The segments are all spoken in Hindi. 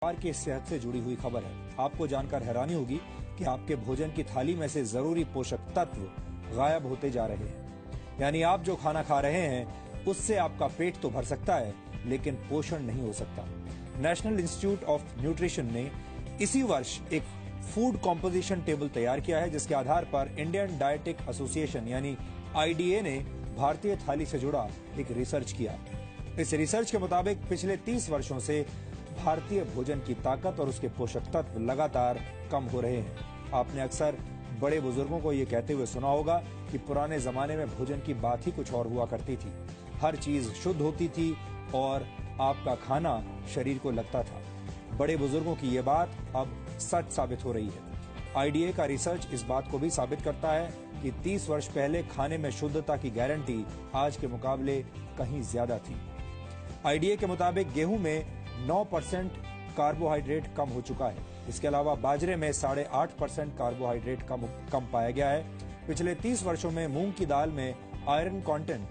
परिवार की सेहत से जुड़ी हुई खबर है। आपको जानकर हैरानी होगी कि आपके भोजन की थाली में से जरूरी पोषक तत्व गायब होते जा रहे हैं। यानी आप जो खाना खा रहे हैं उससे आपका पेट तो भर सकता है, लेकिन पोषण नहीं हो सकता। नेशनल इंस्टीट्यूट ऑफ न्यूट्रिशन ने इसी वर्ष एक फूड कॉम्पोजिशन टेबल तैयार किया है, जिसके आधार पर इंडियन डायटिक एसोसिएशन यानी आईडीए ने भारतीय थाली से जुड़ा एक रिसर्च किया। इस रिसर्च के मुताबिक पिछले 30 वर्षों से भारतीय भोजन की ताकत और उसके पोषक तत्व लगातार कम हो रहे हैं। आपने अक्सर बड़े बुजुर्गों को ये कहते हुए सुना होगा कि पुराने जमाने में भोजन की बात ही कुछ और हुआ करती थी। हर चीज शुद्ध होती थी और आपका खाना शरीर को लगता था। बड़े बुजुर्गों की ये बात अब सच साबित हो रही है। आईडीए का रिसर्च इस बात को भी साबित करता है कि 30 वर्ष पहले खाने में शुद्धता की गारंटी आज के मुकाबले कहीं ज्यादा थी। आईडीए के मुताबिक गेहूं में 9% कार्बोहाइड्रेट कम हो चुका है। इसके अलावा बाजरे में 8.5% कार्बोहाइड्रेट कम पाया गया है। पिछले 30 वर्षों में मूंग की दाल में आयरन कंटेंट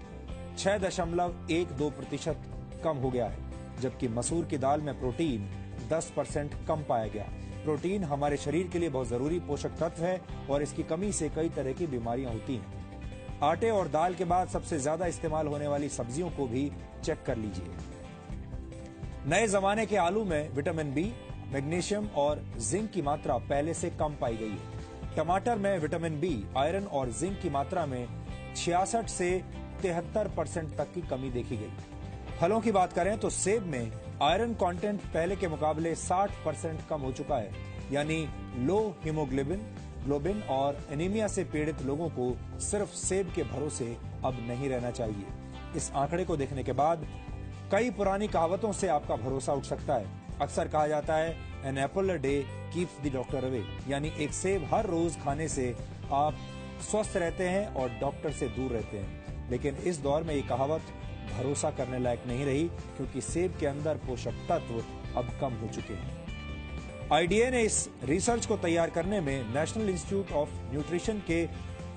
6.12% कम हो गया है, जबकि मसूर की दाल में प्रोटीन 10% कम पाया गया। प्रोटीन हमारे शरीर के लिए बहुत जरूरी पोषक तत्व है और इसकी कमी से कई तरह की बीमारियां होती हैं। आटे और दाल के बाद सबसे ज्यादा इस्तेमाल होने वाली सब्जियों को भी चेक कर लीजिए। नए जमाने के आलू में विटामिन बी, मैग्नीशियम और जिंक की मात्रा पहले से कम पाई गई है। टमाटर में विटामिन बी, आयरन और जिंक की मात्रा में 66 से 73% तक की कमी देखी गई। फलों की बात करें तो सेब में आयरन कंटेंट पहले के मुकाबले 60% कम हो चुका है। यानी लो हीमोग्लोबिन और एनीमिया से पीड़ित लोगों को सिर्फ सेब के भरोसे अब नहीं रहना चाहिए। इस आंकड़े को देखने के बाद कई पुरानी कहावतों से आपका भरोसा उठ सकता है। अक्सर कहा जाता है an apple a day keeps the doctor away, यानी एक सेब हर रोज खाने से आप स्वस्थ रहते हैं और डॉक्टर से दूर रहते हैं। लेकिन इस दौर में ये कहावत भरोसा करने लायक नहीं रही, क्योंकि सेब के अंदर पोषक तत्व अब कम हो चुके हैं। आईडीए ने इस रिसर्च को तैयार करने में नेशनल इंस्टीट्यूट ऑफ न्यूट्रिशन के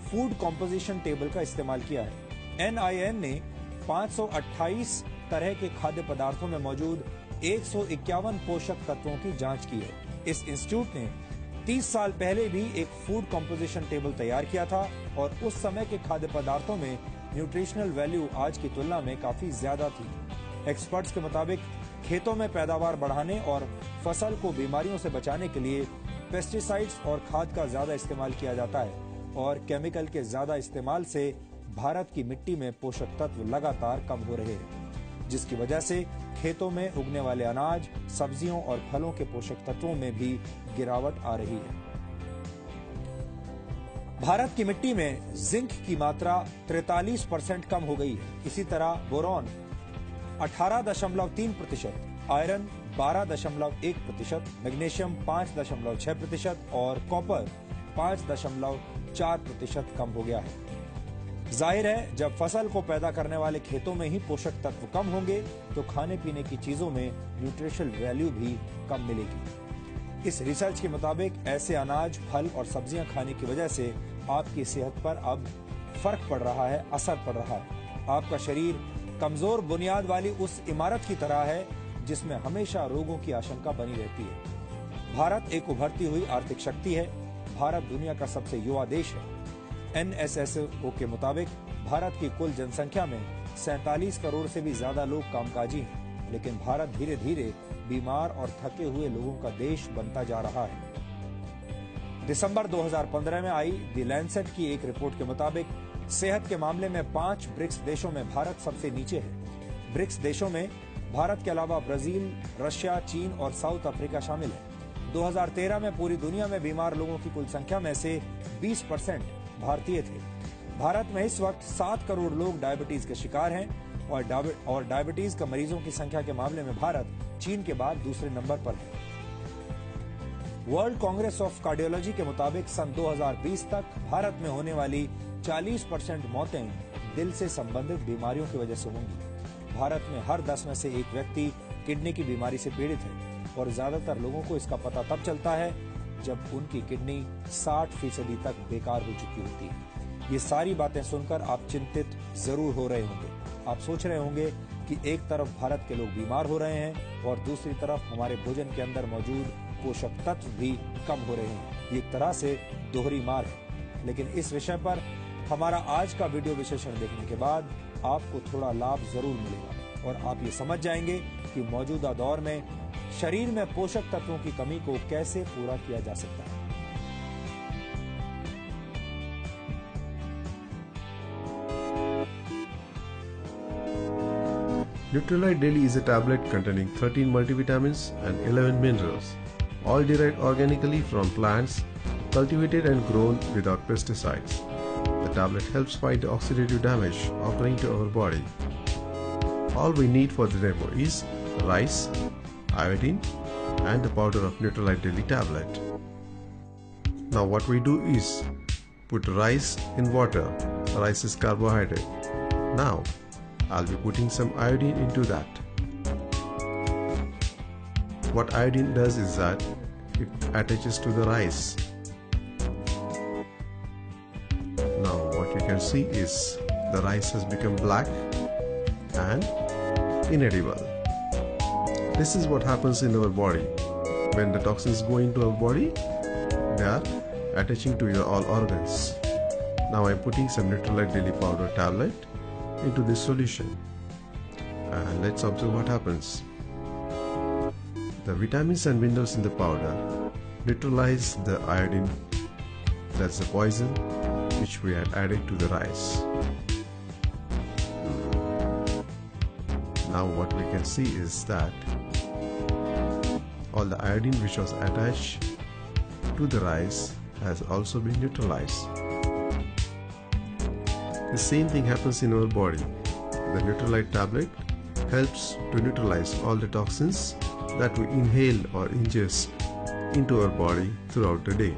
फूड कॉम्पोजिशन टेबल का इस्तेमाल किया है। एनआईएन ने 528 तरह के खाद्य पदार्थों में मौजूद 151 पोषक तत्वों की जांच की है। इस इंस्टीट्यूट ने 30 साल पहले भी एक फूड कॉम्पोजिशन टेबल तैयार किया था और उस समय के खाद्य पदार्थों में न्यूट्रिशनल वैल्यू आज की तुलना में काफी ज्यादा थी। एक्सपर्ट्स के मुताबिक खेतों में पैदावार बढ़ाने और फसल को बीमारियों से बचाने के लिए पेस्टिसाइड्स और खाद का ज्यादा इस्तेमाल किया जाता है और केमिकल के ज्यादा इस्तेमाल से भारत की मिट्टी में पोषक तत्व लगातार कम हो रहे हैं, जिसकी वजह से खेतों में उगने वाले अनाज, सब्जियों और फलों के पोषक तत्वों में भी गिरावट आ रही है। भारत की मिट्टी में जिंक की मात्रा 43% कम हो गई है। इसी तरह बोरॉन 18.3%, आयरन 12.1%, मैग्नीशियम 5.6% और कॉपर 5.4% कम हो गया है। जाहिर है, जब फसल को पैदा करने वाले खेतों में ही पोषक तत्व कम होंगे तो खाने पीने की चीजों में न्यूट्रिशनल वैल्यू भी कम मिलेगी। इस रिसर्च के मुताबिक ऐसे अनाज, फल और सब्जियां खाने की वजह से आपकी सेहत पर अब फर्क पड़ रहा है, असर पड़ रहा है। आपका शरीर कमजोर बुनियाद वाली उस इमारत की तरह है जिसमें हमेशा रोगों की आशंका बनी रहती है। भारत एक उभरती हुई आर्थिक शक्ति है। भारत दुनिया का सबसे युवा देश है। एनएसएसओ के मुताबिक भारत की कुल जनसंख्या में 47 करोड़ से भी ज्यादा लोग कामकाजी हैं, लेकिन भारत धीरे धीरे बीमार और थके हुए लोगों का देश बनता जा रहा है। दिसंबर 2015 में आई द लैंसेट की एक रिपोर्ट के मुताबिक सेहत के मामले में 5 ब्रिक्स देशों में भारत सबसे नीचे है। ब्रिक्स देशों में भारत के अलावा ब्राजील, रशिया, चीन और साउथ अफ्रीका शामिल है। 2013 में पूरी दुनिया में बीमार लोगों की कुल संख्या में से 20% भारतीय थे। भारत में इस वक्त 7 करोड़ लोग डायबिटीज के शिकार हैं और डायबिटीज का मरीजों की संख्या के मामले में भारत चीन के बाद दूसरे नंबर पर है। वर्ल्ड कांग्रेस ऑफ कार्डियोलॉजी के मुताबिक सन 2020 तक भारत में होने वाली 40% मौतें दिल से संबंधित बीमारियों की वजह से होंगी। भारत में हर 10 में से एक व्यक्ति किडनी की बीमारी से पीड़ित है और ज्यादातर लोगों को इसका पता तब चलता है जब उनकी किडनी 60% तक बेकार हो चुकी होती है। ये सारी बातें सुनकर आप चिंतित जरूर हो रहे होंगे। आप सोच रहे होंगे कि एक तरफ भारत के लोग बीमार हो रहे हैं और दूसरी तरफ हमारे भोजन के अंदर मौजूद पोषक तत्व भी कम हो रहे हैं। ये एक तरह से दोहरी मार है। लेकिन इस विषय पर हमारा आज का वीडियो विश्लेषण देखने के बाद आपको थोड़ा लाभ जरूर मिलेगा और आप ये समझ जाएंगे कि मौजूदा दौर में शरीर में पोषक तत्वों की कमी को कैसे पूरा किया जा सकता है। Nutralite Daily is a tablet containing 13 multivitamins and 11 minerals, all derived organically from plants cultivated and grown without pesticides. The tablet helps fight the oxidative damage occurring to our body. All we need for the demo is rice, iodine, and the powder of Nutralite Daily tablet. Now what we do is put rice in water. Rice is carbohydrate. Now I'll be putting some iodine into that. What iodine does is that it attaches to the rice. Now what you can see is the rice has become black and inedible. This is what happens in our body. When the toxins go into our body, they are attaching to your all organs. Now I'm putting some Nutralite Daily powder tablet into this solution and let's observe what happens. The vitamins and minerals in the powder neutralize the iodine, that's the poison which we had added to the rice. Now what we can see is that all the iodine which was attached to the rice has also been neutralized. The same thing happens in our body. The Nutralite tablet helps to neutralize all the toxins that we inhale or ingest into our body throughout the day.